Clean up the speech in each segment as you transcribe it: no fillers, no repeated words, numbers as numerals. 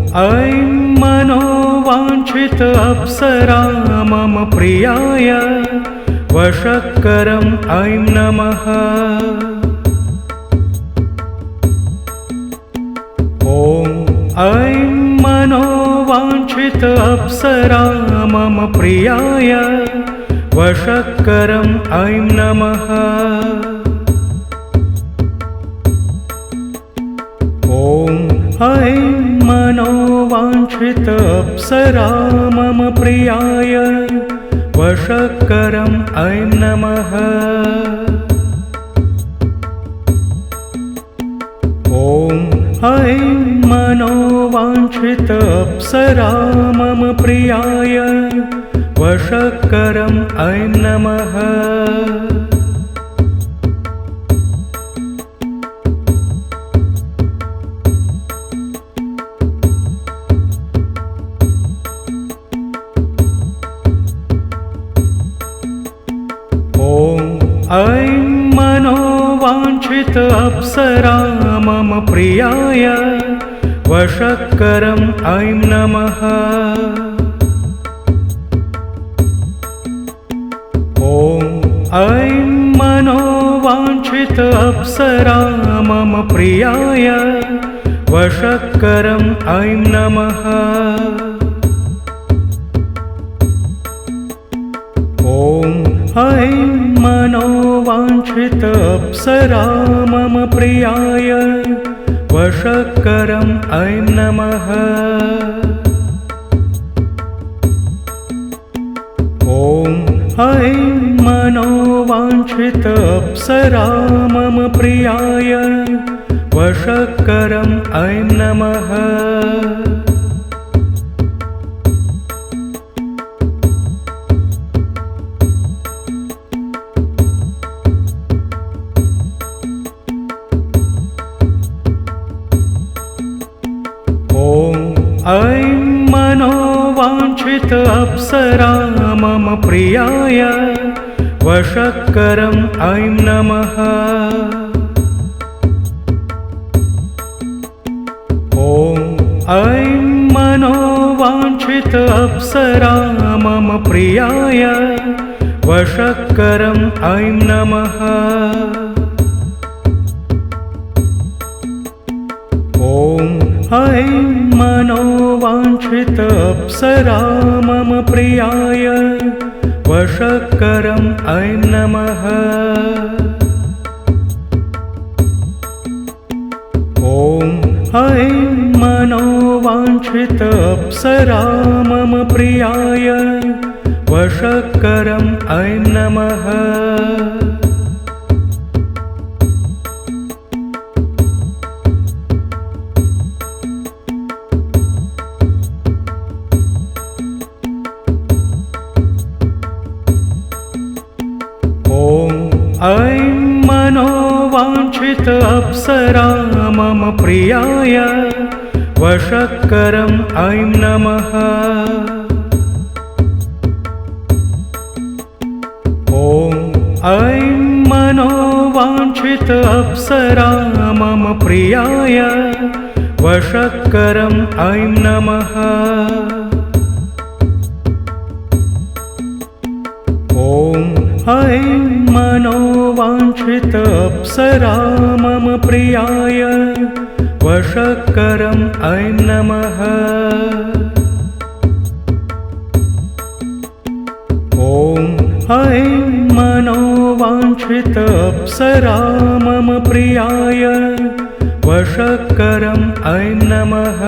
ऐं मनोवाञ्छित अप्सरा मम प्रियाय वशक्करम् ऐं नमः। ॐ ऐं मनोवाञ्छित अप्सरा मम प्रियाय वशक्करम् ऐं नमः। ॐ ऐं मनोवाञ्छित अप्सरा मम प्रियाय वशक्करम् ऐं नमः। ॐ ऐं मनोवाञ्छित अप्सरा मम प्रियाय वशक्करम् ऐं नमः। ऐं मनोवाञ्छित अप्सरा मम प्रियाय वशक्करम् ऐं नमः। ॐ ऐं मनोवाञ्छित अप्सरा मम प्रियाय वशक्करम् ऐं नमः। ॐ ऐं मनोवाञ्छित अप्सरा मम प्रियाय वशक्करम् ऐं नमः। ॐ ऐं मनोवाञ्छित अप्सरा मम प्रियाय वशक्करम् ऐं नमः। ऐं मनोवाञ्छित अप्सरा मम प्रियाय वशक्करम् ऐं नमः। ॐ ऐं मनोवाञ्छित अप्सरा मम प्रियाय वशक्करम् ऐं नमः। ॐ ऐं मनोवाञ्छित अप्सरा मम प्रियाय वशक्करम् ऐं नमः। ॐ ऐं मनोवाञ्छित अप्सरा मम प्रियाय वशक्करम् ऐं नमः। ऐं मनोवाञ्छित अप्सरा मम प्रियाय वशक्करम् ऐं नमः। ॐ ऐं मनोवाञ्छित अप्सरा मम प्रियाय वशक्करम् ऐं नमः। ॐ ऐं मनोवाञ्छित अप्सरा मम प्रियाय वशक्करम् ऐं नमः। ॐ ऐं मनोवाञ्छित अप्सरा मम प्रियाय वशक्करम् ऐं नमः।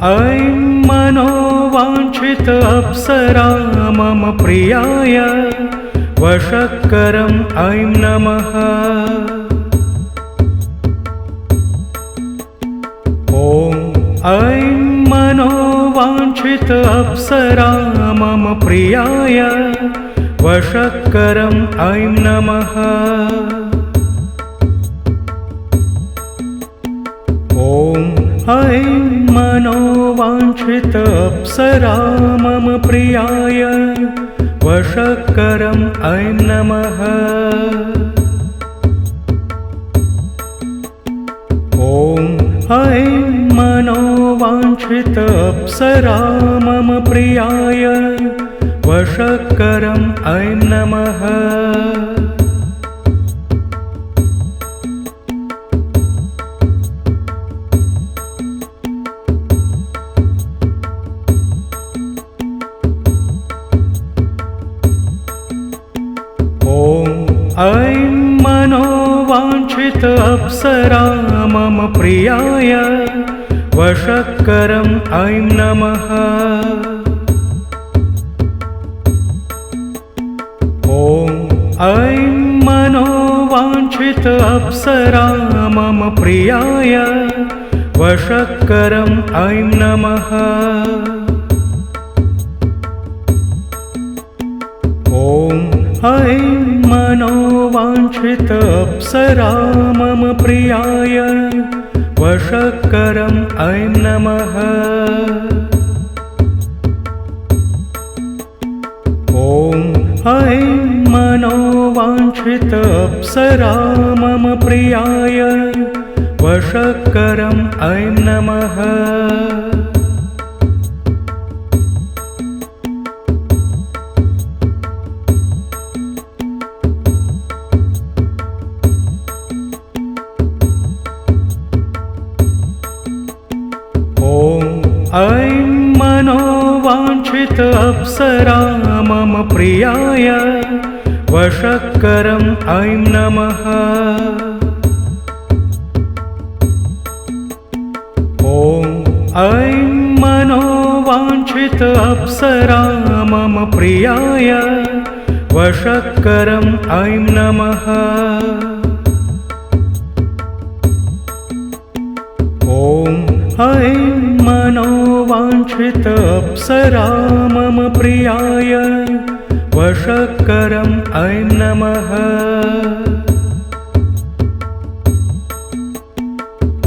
ऐं मनोवाञ्छित अप्सरा मम प्रियाय वशक्करम् ऐं नमः। ॐ ऐं मनोवाञ्छित अप्सरा मम प्रियाय वशक्करम् ऐं नमः। ॐ ऐं मनोवाञ्छित अप्सरा मम प्रियाय वशक्करम् ऐं नमः। ॐ ऐं मनोवाञ्छित अप्सरा मम प्रियाय वशक्करम् ऐं नमः। ऐं मनोवाञ्छित अप्सरा मम प्रियाय वशक्करम् ऐं नमः। ॐ ऐं मनोवाञ्छित अप्सरा मम प्रियाय वशक्करम् ऐं नमः। ॐ ऐं मनोवाञ्छित अप्सरा मम प्रियाय वशक्करम् ऐं नमः। ॐ ऐं मनोवाञ्छित अप्सरा मम प्रियाय वशक्करम् ऐं नमः। ऐं मनोवाञ्छित अप्सरा मम प्रियाय वशक्करम् ऐं नमः। ॐ ऐं मनोवाञ्छित अप्सरा मम प्रियाय वशक्करम् ऐं नमः। ॐ ऐं मनोवाञ्छित अप्सरा मम प्रियाय वशक्करम् ऐं नमः।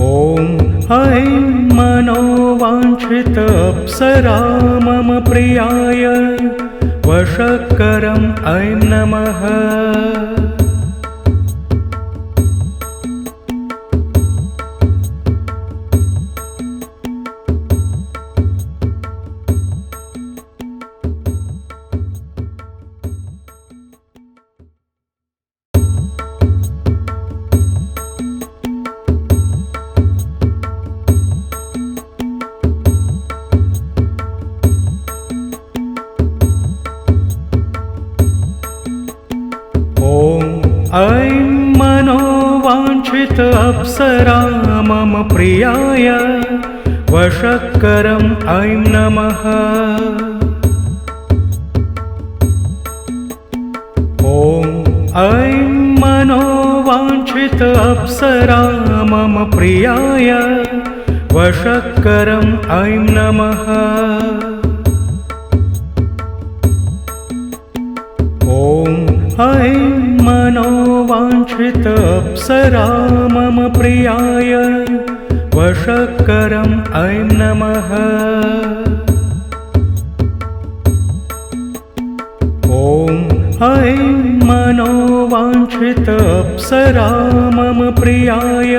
ॐ ऐं मनोवाञ्छित अप्सरा मम प्रियाय वशक्करम् ऐं नमः। ऐं मनोवाञ्छित अप्सरा मम प्रियाय वशक्करम् ऐं नमः। ॐ ऐं मनोवाञ्छित अप्सरा मम प्रियाय वशक्करम् ऐं नमः। ॐ ऐं मनोवाञ्छित अप्सरा मम प्रियाय वशक्करम् ऐं नमः। ॐ ऐं मनोवाञ्छित अप्सरा मम प्रियाय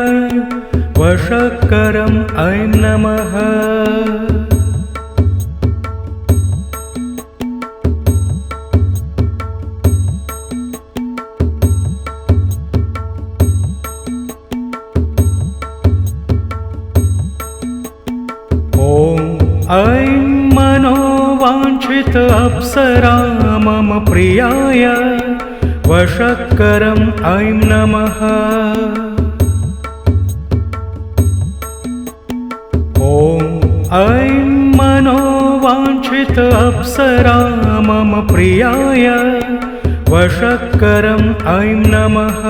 वशक्करम् ऐं नमः। ऐं मनोवाञ्छित अप्सरा मम प्रियाय वशक्करम् ऐं नमः। ॐ ऐं मनोवाञ्छित अप्सरा मम प्रियाय वशक्करम् ऐं नमः।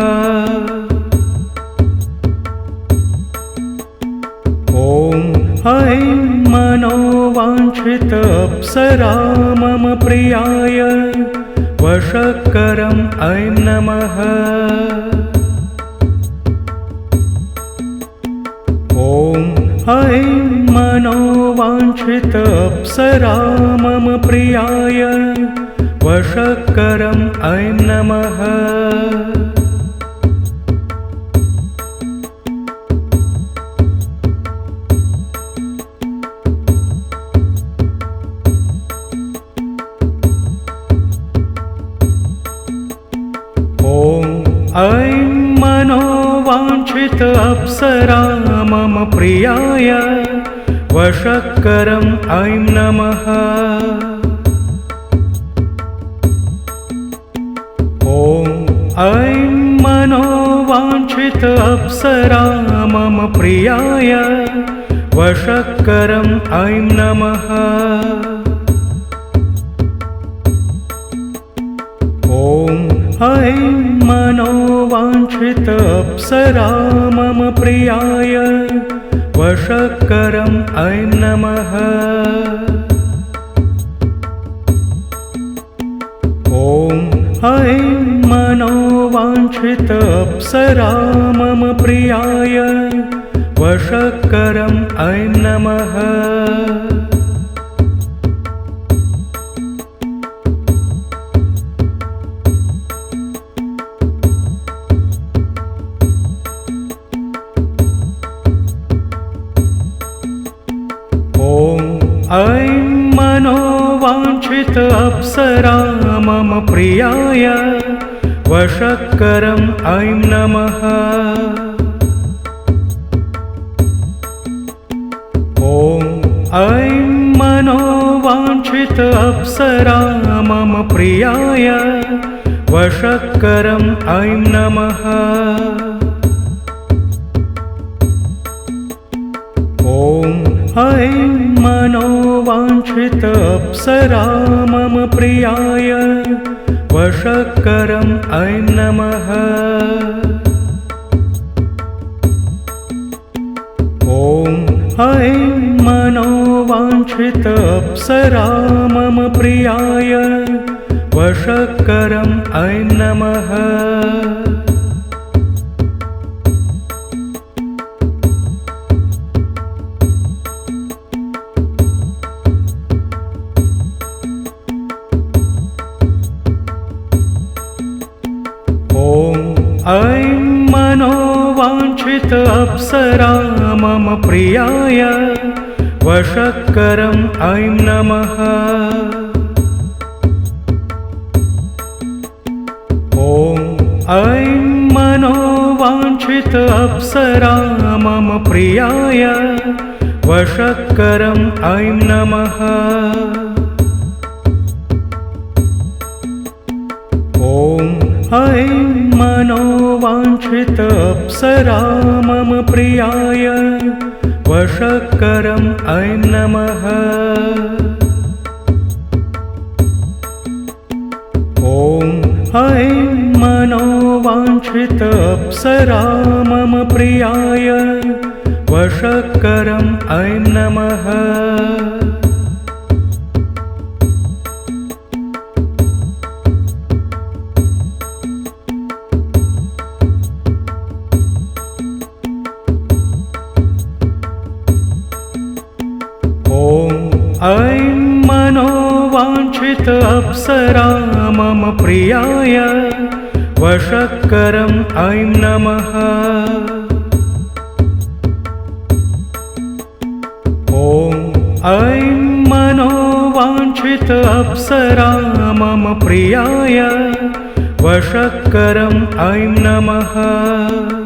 ॐ ऐं मनोवाञ्छित अप्सरा मम प्रियाय वशक्करम् ऐं नमः। ॐ ऐं मनोवाञ्छित अप्सरा मम प्रियाय वशक्करम् ऐं नमः। ऐं मनोवाञ्छित अप्सरा मम प्रियाय वशक्करम् ऐं नमः। ऐं मनोवाञ्छित अप्सरा मम प्रियाय वशक्करम् ऐं नमः। ऐं मनोवाञ्छित अप्सरा मम प्रियाय वशक्करम् ऐं नमः। ऐं मनोवाञ्छित अप्सरा मम प्रियाय वशक्करम् ऐं नमः। ऐं मनोवाञ्छित अप्सरा मम प्रियाय वशक्करम् ऐं नमः। ऐं मनोवाञ्छित अप्सरा मम प्रियाय वशक्करम् ऐं नमः। ऐं मनोवाञ्छित अप्सरा मम प्रियाय वशक्करम् ऐं नमः। ऐं मनोवाञ्छित अप्सरा मम प्रियाय वशक्करम् ऐं नमः। ऐं मनोवाञ्छित अप्सरा मम प्रियाय वशक्करम् ऐं नमः। ऐं मनोवाञ्छित अप्सरा मम प्रियाय वशक्करम् ऐं नमः। ऐं मनोवाञ्छित अप्सरा मम प्रियाय वशक्करम् ऐं नमः। ऐं मनोवाञ्छित अप्सरा मम प्रियाय वशक्करम् ऐं नमः। ऐं मनोवाञ्छित अप्सरा मम प्रियाय वशक्करम् ऐं नमः। ऐं मनोवाञ्छित अप्सरा मम प्रियाय वशक्करम् ऐं नमः।